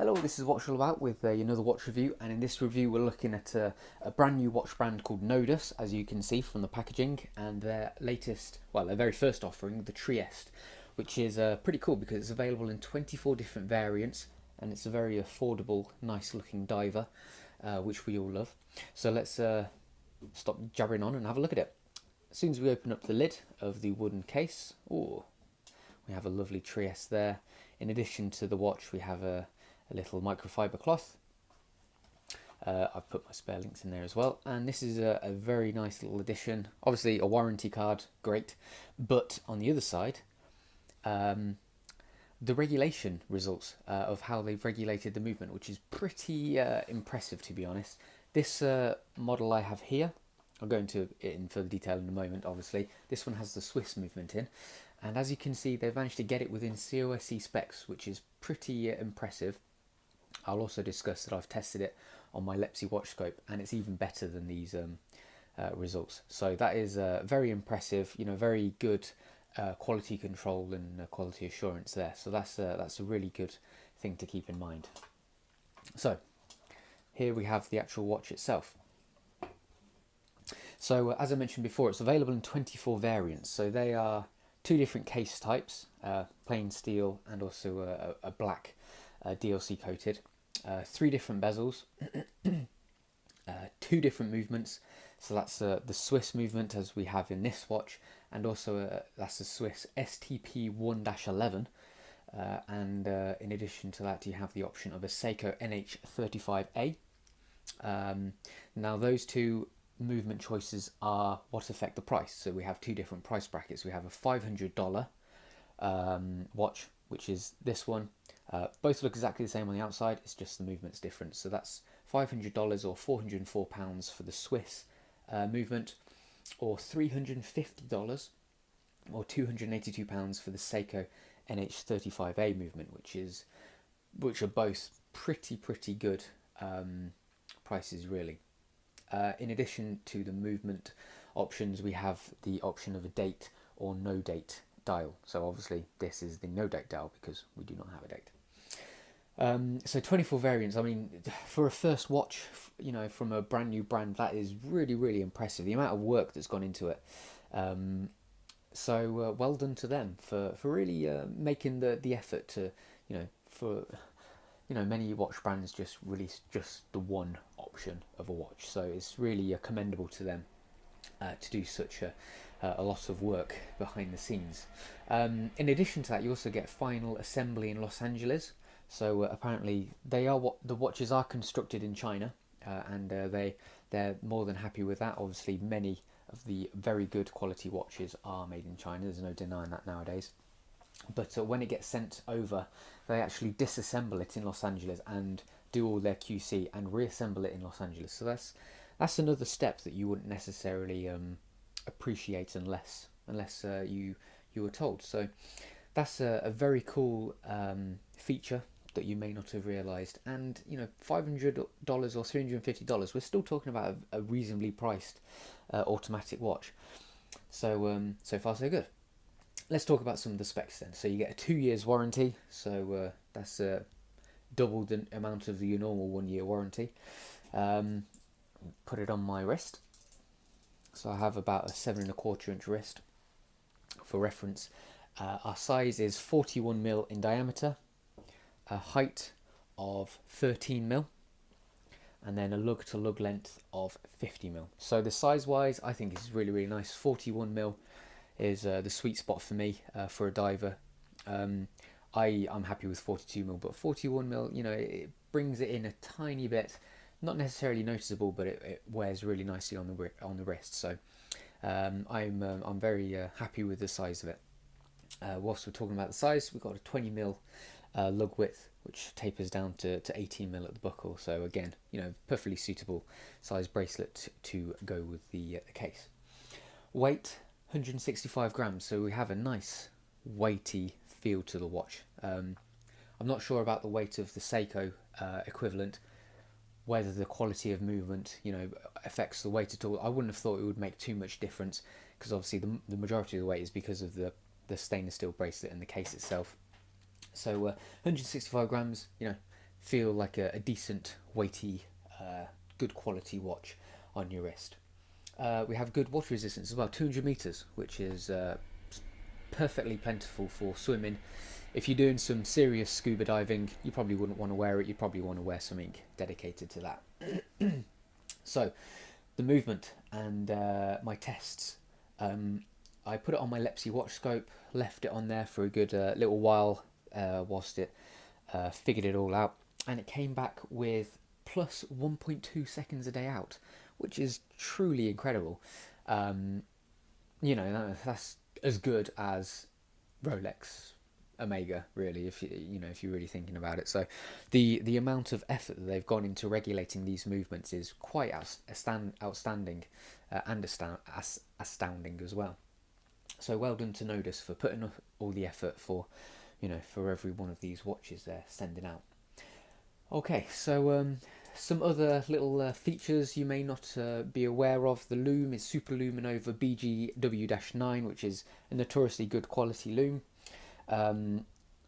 Hello, this is Watch All About with another watch review, and in this review we're looking at a brand new watch brand called Nodus, as you can see from the packaging, and their latest, well, their very first offering, the Trieste, which is pretty cool because it's available in 24 different variants, and it's a very affordable, nice looking diver, which we all love. So let's stop jabbering on and have a look at it. As soon as we open up the lid of the wooden case, oh, we have a lovely Trieste there. In addition to the watch, we have a little microfiber cloth. I've put my spare links in there as well, and this is a very nice little addition. Obviously a warranty card, great, but on the other side, the regulation results of how they've regulated the movement, which is pretty impressive, to be honest. This model I have here, I'll go into it in further detail in a moment. Obviously this one has the Swiss movement in, and as you can see, they've managed to get it within COSC specs, which is pretty impressive. I'll also discuss that I've tested it on my Lepsy watch scope, and it's even better than these results. So that is very impressive. You know, very good quality control and quality assurance there. So that's a really good thing to keep in mind. So here we have the actual watch itself. So as I mentioned before, it's available in 24 variants. So they are two different case types, plain steel and also a black DLC coated, 3 different bezels, 2 different movements. So that's the Swiss movement as we have in this watch, and also that's the Swiss STP 1-11, and in addition to that you have the option of a Seiko NH35A. Now those two movement choices are what affect the price. So we have 2 different price brackets. We have a $500 watch, which is this one. Both look exactly the same on the outside, it's just the movement's different. So that's $500 or £404 for the Swiss movement, or $350 or £282 for the Seiko NH35A movement, which are both pretty good prices, really. In addition to the movement options, we have the option of a date or no date dial. So obviously this is the no date dial because we do not have a date. So 24 variants. I mean, for a first watch, you know, from a brand new brand, that is really impressive. The amount of work that's gone into it. So well done to them for really making the effort to, many watch brands just release just the one option of a watch. So it's really commendable to them to do such a lot of work behind the scenes. In addition to that, you also get final assembly in Los Angeles. So apparently the watches are constructed in China, and they're more than happy with that. Obviously many of the very good quality watches are made in China, there's no denying that nowadays. But when it gets sent over, they actually disassemble it in Los Angeles and do all their QC and reassemble it in Los Angeles. So that's another step that you wouldn't necessarily appreciate unless you were told. So that's a very cool feature that you may not have realised. And you know, $500 or $350, we're still talking about a reasonably priced automatic watch. So so far so good. Let's talk about some of the specs then. So you get a 2 years warranty, so that's double the amount of your normal 1 year warranty. Put it on my wrist. So I have about a 7¼ inch wrist. For reference, our size is 41mm in diameter, a height of 13mm, and then a lug to lug length of 50mm. So the size wise, I think is really nice. 41mm is the sweet spot for me for a diver. I'm happy with 42mm, but 41mm, you know, it brings it in a tiny bit, not necessarily noticeable, but it wears really nicely on the wrist. So I'm very happy with the size of it. Whilst we're talking about the size, we've got a 20mm lug width, which tapers down to 18mm at the buckle. So again, you know, perfectly suitable size bracelet to go with the case. Weight, 165 grams, so we have a nice weighty feel to the watch. I'm not sure about the weight of the Seiko equivalent, whether the quality of movement, you know, affects the weight at all. I wouldn't have thought it would make too much difference, because obviously the majority of the weight is because of the stainless steel bracelet and the case itself. So 165 grams, you know, feel like a decent, weighty, good quality watch on your wrist. We have good water resistance as well, 200 meters, which is perfectly plentiful for swimming. If you're doing some serious scuba diving, you probably wouldn't want to wear it. You probably want to wear something dedicated to that. So, the movement and my tests. I put it on my Lepsy watch scope, left it on there for a good little while whilst it figured it all out, and it came back with plus 1.2 seconds a day out, which is truly incredible. You know, that's as good as Rolex Omega, really, if if you're really thinking about it. So the amount of effort that they've gone into regulating these movements is quite outstanding and astounding as well. So well done to Nodus for putting up all the effort for for every one of these watches they're sending out. Okay, so some other little features you may not be aware of. The loom is Super Luminova BGW-9, which is a notoriously good quality loom.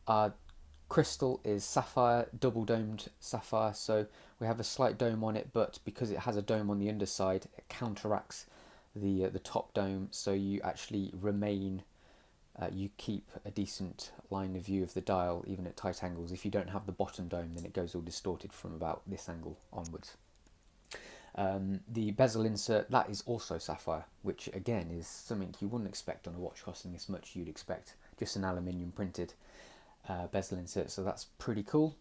Our crystal is sapphire, double domed sapphire, so we have a slight dome on it, but because it has a dome on the underside, it counteracts the top dome, so you actually remain you keep a decent line of view of the dial even at tight angles. If you don't have the bottom dome, then it goes all distorted from about this angle onwards. The bezel insert, that is also sapphire, which again is something you wouldn't expect on a watch costing this much. You'd expect just an aluminium printed bezel insert, so that's pretty cool.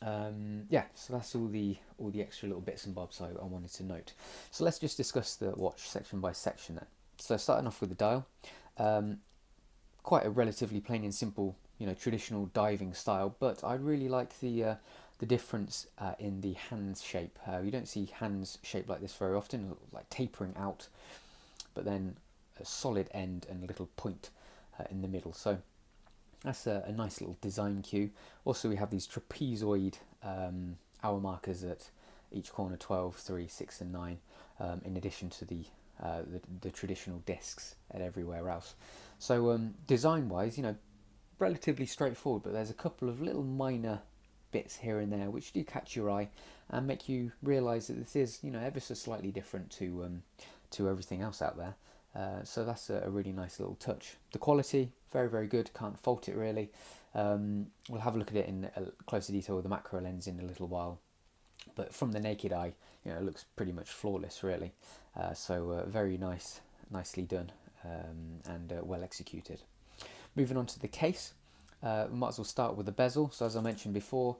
Yeah, so that's all the extra little bits and bobs I wanted to note. So let's just discuss the watch section by section then. So starting off with the dial, quite a relatively plain and simple, traditional diving style, but I really like the difference in the hands shape. You don't see hands shaped like this very often, like tapering out, but then a solid end and a little point in the middle. So that's a nice little design cue. Also, we have these trapezoid hour markers at each corner, 12, 3, 6 and 9, in addition to the traditional discs at everywhere else. So design wise, relatively straightforward, but there's a couple of little minor bits here and there which do catch your eye and make you realise that this is ever so slightly different to everything else out there. So that's a really nice little touch. The quality, very, very good, can't fault it really. We'll have a look at it in closer detail with the macro lens in a little while, but from the naked eye, it looks pretty much flawless really. So very nicely done, and well executed. Moving on to the case, we might as well start with the bezel. So as I mentioned before,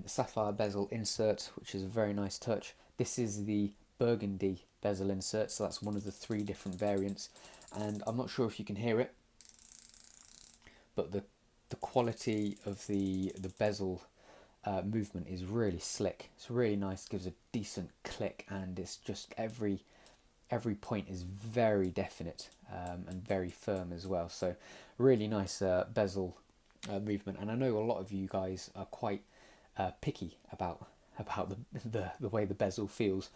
sapphire bezel insert, which is a very nice touch. This is the Burgundy bezel insert, so that's one of the 3 different variants, and I'm not sure if you can hear it, but the quality of the bezel movement is really slick. It's really nice, gives a decent click, and it's just every point is very definite and very firm as well. So really nice bezel movement, and I know a lot of you guys are quite picky about the way the bezel feels,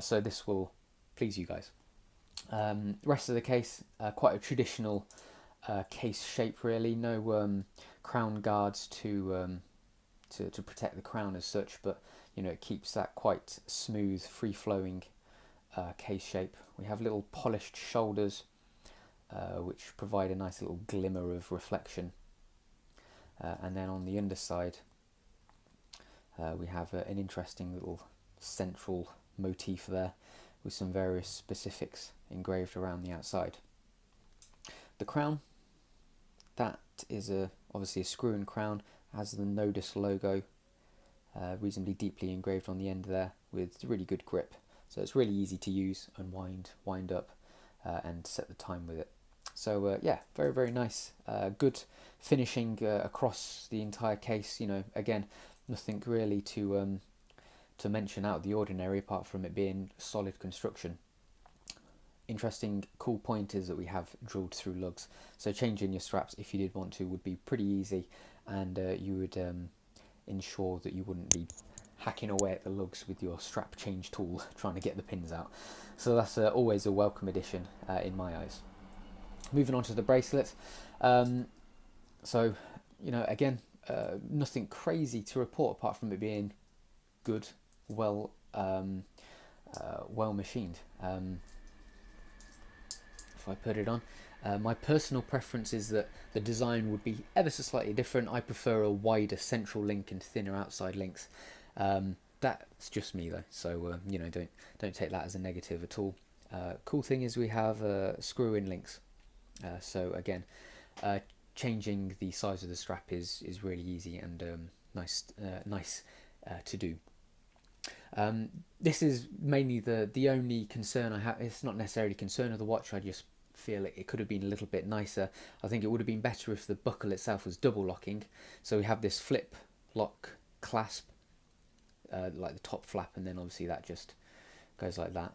so this will please you guys. Rest of the case, quite a traditional case shape really. No crown guards to protect the crown as such, but it keeps that quite smooth, free-flowing case shape. We have little polished shoulders which provide a nice little glimmer of reflection, and then on the underside we have an interesting little central motif there with some various specifics engraved around the outside. The crown, that is obviously a screw-in crown, has the Nodus logo reasonably deeply engraved on the end there with really good grip, so it's really easy to use and wind up and set the time with it. So yeah, very, very nice, good finishing across the entire case. Again, nothing really to mention out of the ordinary apart from it being solid construction. Interesting, cool point is that we have drilled through lugs, so changing your straps if you did want to would be pretty easy, and you would ensure that you wouldn't be hacking away at the lugs with your strap change tool trying to get the pins out. So that's always a welcome addition in my eyes. Moving on to the bracelet. So again, nothing crazy to report apart from it being good, well machined. If I put it on, my personal preference is that the design would be ever so slightly different. I prefer a wider central link and thinner outside links. That's just me though, so you know, don't take that as a negative at all. Cool thing is we have screw-in links, so again, changing the size of the strap is really easy and nice to do. This is mainly the only concern I have. It's not necessarily a concern of the watch, I just feel it could have been a little bit nicer. I think it would have been better if the buckle itself was double locking. So we have this flip lock clasp, like the top flap, and then obviously that just goes like that.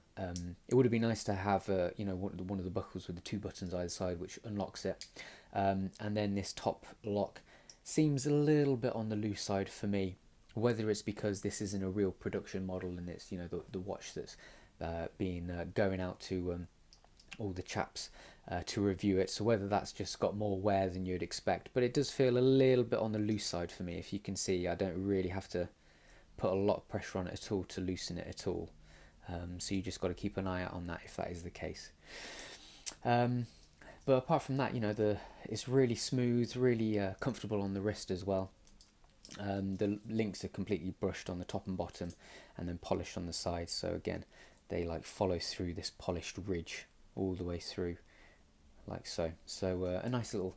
It would have been nice to have you know, one of the buckles with the two buttons either side which unlocks it, and then this top lock seems a little bit on the loose side for me. Whether it's because this isn't a real production model and it's, you know, the watch that's being going out to all the chaps to review it, so whether that's just got more wear than you'd expect, but it does feel a little bit on the loose side for me. If you can see, I don't really have to put a lot of pressure on it at all to loosen it at all, so you just got to keep an eye out on that if that is the case. But apart from that, you know, it's really smooth, really comfortable on the wrist as well. The links are completely brushed on the top and bottom and then polished on the sides, so again they like follow through this polished ridge all the way through like so. So a nice little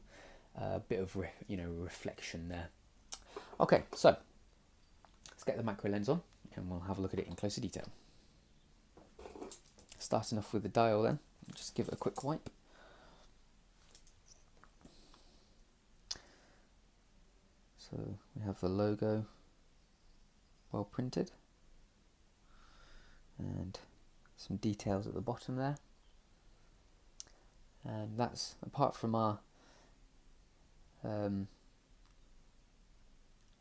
bit of reflection there. Okay, so let's get the macro lens on and we'll have a look at it in closer detail. Starting off with the dial then, just give it a quick wipe. So we have the logo well printed and some details at the bottom there, and that's, apart from our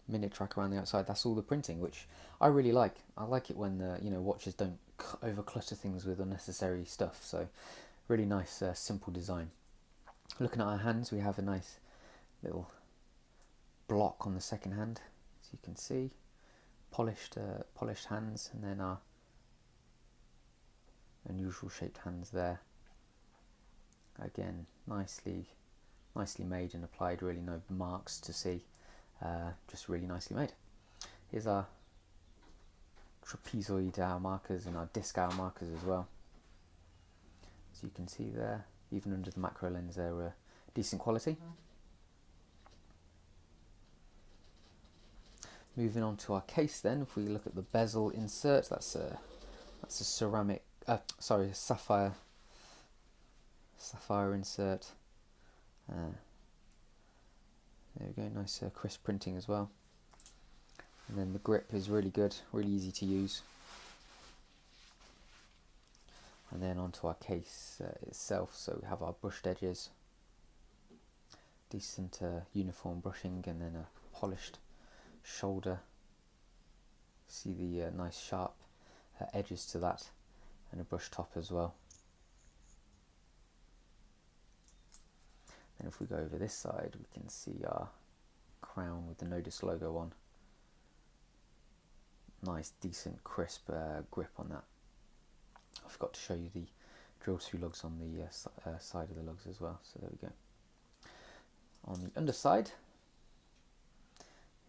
minute track around the outside, that's all the printing, which I really like. I like it when watches don't over clutter things with unnecessary stuff, so really nice simple design. Looking at our hands, we have a nice little block on the second hand, as you can see, polished hands, and then our unusual shaped hands there. Again, nicely made and applied, really no marks to see, just really nicely made. Here's our trapezoid hour markers and our disc hour markers as well. As you can see there, even under the macro lens, they're decent quality. Moving on to our case then, if we look at the bezel insert, that's a ceramic, sorry, a sapphire insert. There we go, nice crisp printing as well. And then the grip is really good, really easy to use. And then onto our case itself, so we have our brushed edges, decent uniform brushing, and then a polished shoulder. See the nice sharp edges to that, and a brush top as well. Then if we go over this side, we can see our crown with the Nodus logo on. Nice, decent, crisp grip on that. I forgot to show you the drill through lugs on the side of the lugs as well, so there we go. On the underside,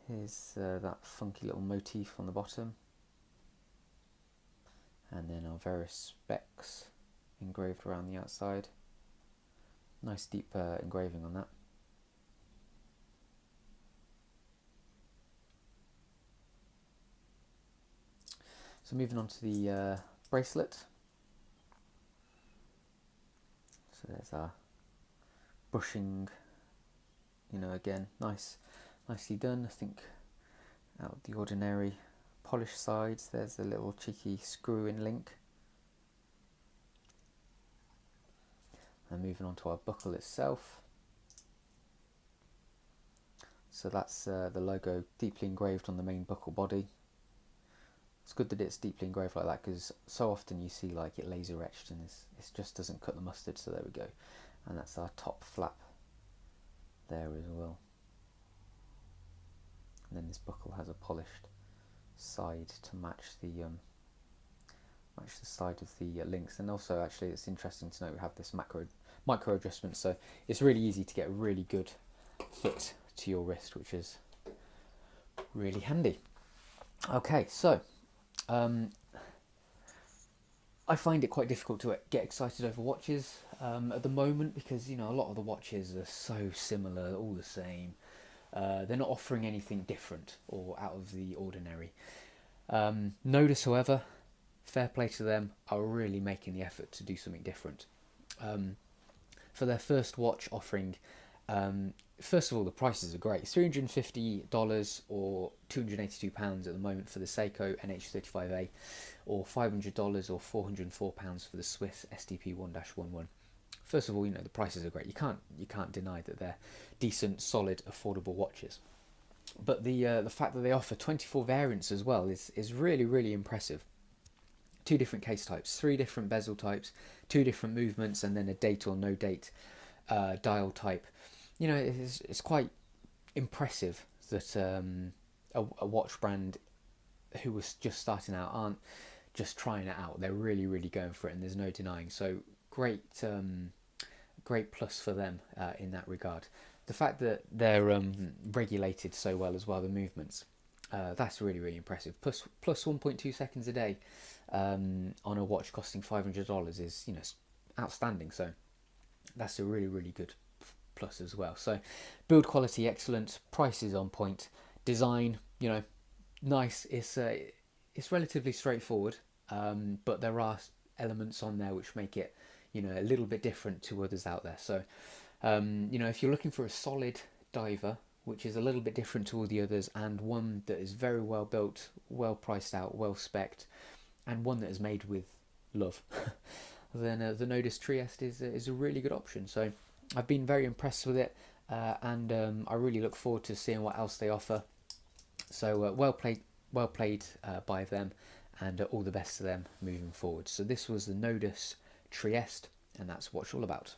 here's that funky little motif on the bottom, and then our various specs engraved around the outside. Nice deep engraving on that. So moving on to the bracelet. So there's our brushing, again, nicely done. I think out the ordinary polished sides, there's a little cheeky screw-in link. And moving on to our buckle itself. So that's the logo deeply engraved on the main buckle body. It's good that it's deeply engraved like that, because so often you see like it laser etched and it just doesn't cut the mustard, so there we go. And that's our top flap there as well. and then this buckle has a polished side to match the side of the links. And also, actually, it's interesting to note we have this micro adjustment, so it's really easy to get a really good fit to your wrist, which is really handy. Okay, so I find it quite difficult to get excited over watches at the moment, because a lot of the watches are so similar, all the same. They're not offering anything different or out of the ordinary. Nodus, however, fair play to them, are really making the effort to do something different. For their first watch offering, first of all, the prices are great. It's $350 or £282 at the moment for the Seiko NH35A, or $500 or £404 for the Swiss STP 1-11. First of all, the prices are great. You can't deny that they're decent, solid, affordable watches. But the fact that they offer 24 variants as well is really, really impressive. 2 different case types, 3 different bezel types, 2 different movements, and then a date or no date dial type. It's quite impressive that a watch brand who was just starting out aren't just trying it out. They're really, really going for it, and there's no denying. So great plus for them in that regard. The fact that they're regulated so well as well, the movements, that's really, really impressive. Plus 1.2 seconds a day on a watch costing $500 is outstanding. So that's a really, really good plus as well. So build quality excellent, prices on point, design nice. It's relatively straightforward, but there are elements on there which make it a little bit different to others out there. So if you're looking for a solid diver which is a little bit different to all the others, and one that is very well built, well priced out, well spec'd, and one that is made with love, then the Nodus Trieste is a really good option. So I've been very impressed with it, and I really look forward to seeing what else they offer. So well played by them, and all the best to them moving forward. So this was the Nodus Trieste, and that's what it's all about.